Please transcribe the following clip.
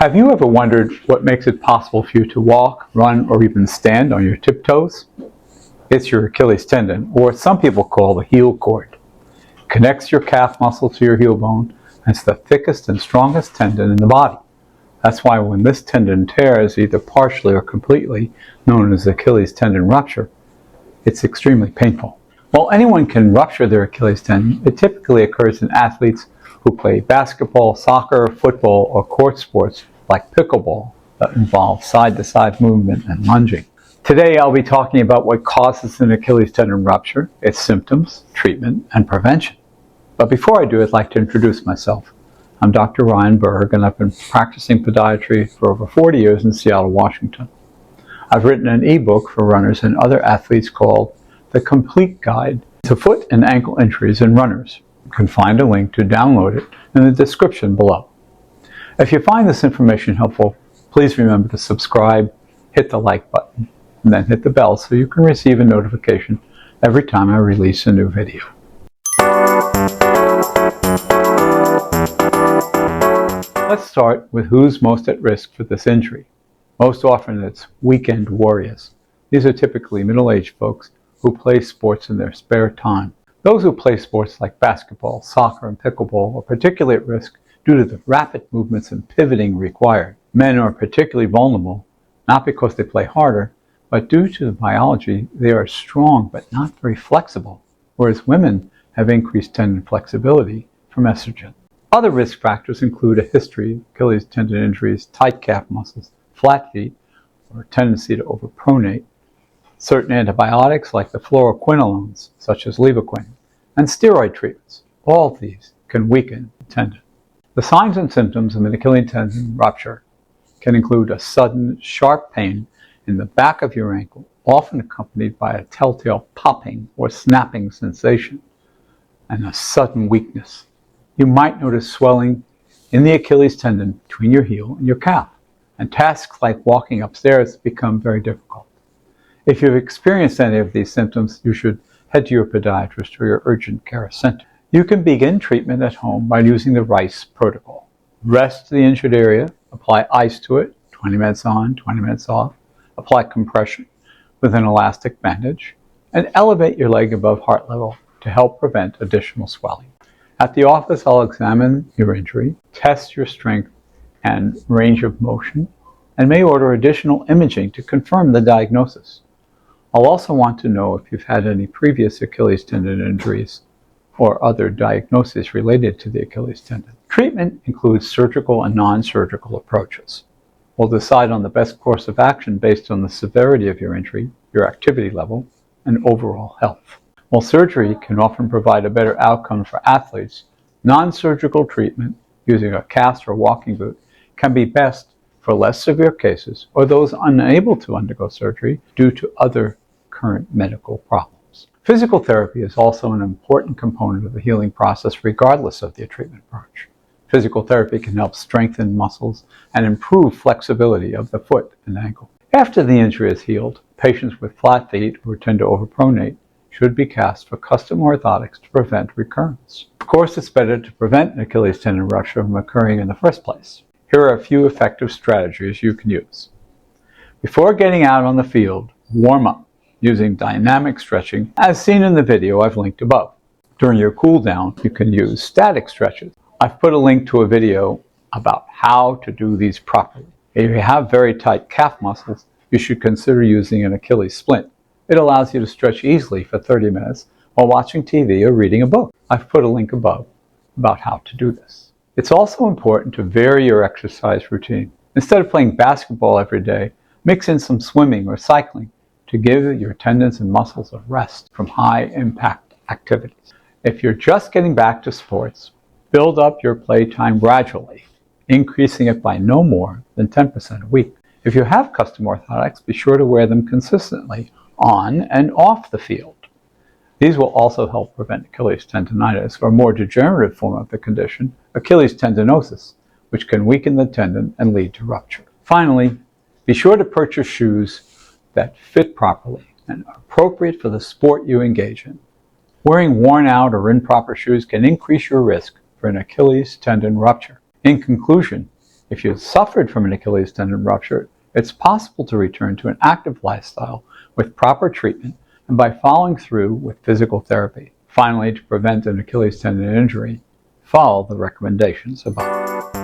Have you ever wondered what makes it possible for you to walk, run, or even stand on your tiptoes? It's your Achilles tendon, or what some people call the heel cord. It connects your calf muscle to your heel bone, and it's the thickest and strongest tendon in the body. That's why when this tendon tears, either partially or completely, known as Achilles tendon rupture, it's extremely painful. While anyone can rupture their Achilles tendon, it typically occurs in athletes who play basketball, soccer, football, or court sports like pickleball that involve side-to-side movement and lunging. Today I'll be talking about what causes an Achilles tendon rupture, its symptoms, treatment, and prevention. But before I do, I'd like to introduce myself. I'm Dr. Ryan Berg, and I've been practicing podiatry for over 40 years in Seattle, Washington. I've written an ebook for runners and other athletes called The Complete Guide to Foot and Ankle Injuries in Runners. You can find a link to download it in the description below. If you find this information helpful, please remember to subscribe, hit the like button, and then hit the bell so you can receive a notification every time I release a new video. Let's start with who's most at risk for this injury. Most often it's weekend warriors. These are typically middle-aged folks who play sports in their spare time. Those who play sports like basketball, soccer, and pickleball are particularly at risk due to the rapid movements and pivoting required. Men are particularly vulnerable, not because they play harder, but due to the biology, they are strong but not very flexible, whereas women have increased tendon flexibility from estrogen. Other risk factors include a history of Achilles tendon injuries, tight calf muscles, flat feet, or a tendency to overpronate, certain antibiotics like the fluoroquinolones, such as levaquin, and steroid treatments. All of these can weaken the tendon. The signs and symptoms of an Achilles tendon rupture can include a sudden, sharp pain in the back of your ankle, often accompanied by a telltale popping or snapping sensation, and a sudden weakness. You might notice swelling in the Achilles tendon between your heel and your calf, and tasks like walking upstairs become very difficult. If you've experienced any of these symptoms, you should head to your podiatrist or your urgent care center. You can begin treatment at home by using the RICE protocol. Rest the injured area, apply ice to it, 20 minutes on, 20 minutes off, apply compression with an elastic bandage, and elevate your leg above heart level to help prevent additional swelling. At the office, I'll examine your injury, test your strength and range of motion, and may order additional imaging to confirm the diagnosis. I'll also want to know if you've had any previous Achilles tendon injuries or other diagnoses related to the Achilles tendon. Treatment includes surgical and non-surgical approaches. We'll decide on the best course of action based on the severity of your injury, your activity level, and overall health. While surgery can often provide a better outcome for athletes, non-surgical treatment using a cast or walking boot can be best for less severe cases or those unable to undergo surgery due to other current medical problems. Physical therapy is also an important component of the healing process regardless of the treatment approach. Physical therapy can help strengthen muscles and improve flexibility of the foot and ankle. After the injury is healed, patients with flat feet who tend to overpronate should be cast for custom orthotics to prevent recurrence. Of course, it's better to prevent an Achilles tendon rupture from occurring in the first place. Here are a few effective strategies you can use. Before getting out on the field, warm up using dynamic stretching, as seen in the video I've linked above. During your cool down, you can use static stretches. I've put a link to a video about how to do these properly. If you have very tight calf muscles, you should consider using an Achilles splint. It allows you to stretch easily for 30 minutes while watching TV or reading a book. I've put a link above about how to do this. It's also important to vary your exercise routine. Instead of playing basketball every day, mix in some swimming or cycling to give your tendons and muscles a rest from high-impact activities. If you're just getting back to sports, build up your playtime gradually, increasing it by no more than 10% a week. If you have custom orthotics, be sure to wear them consistently on and off the field. These will also help prevent Achilles tendonitis, or a more degenerative form of the condition, Achilles tendinosis, which can weaken the tendon and lead to rupture. Finally, be sure to purchase shoes that fit properly and are appropriate for the sport you engage in. Wearing worn out or improper shoes can increase your risk for an Achilles tendon rupture. In conclusion, If you suffered from an Achilles tendon rupture, it's possible to return to an active lifestyle with proper treatment and by following through with physical therapy. Finally, to prevent an Achilles tendon injury, follow the recommendations above.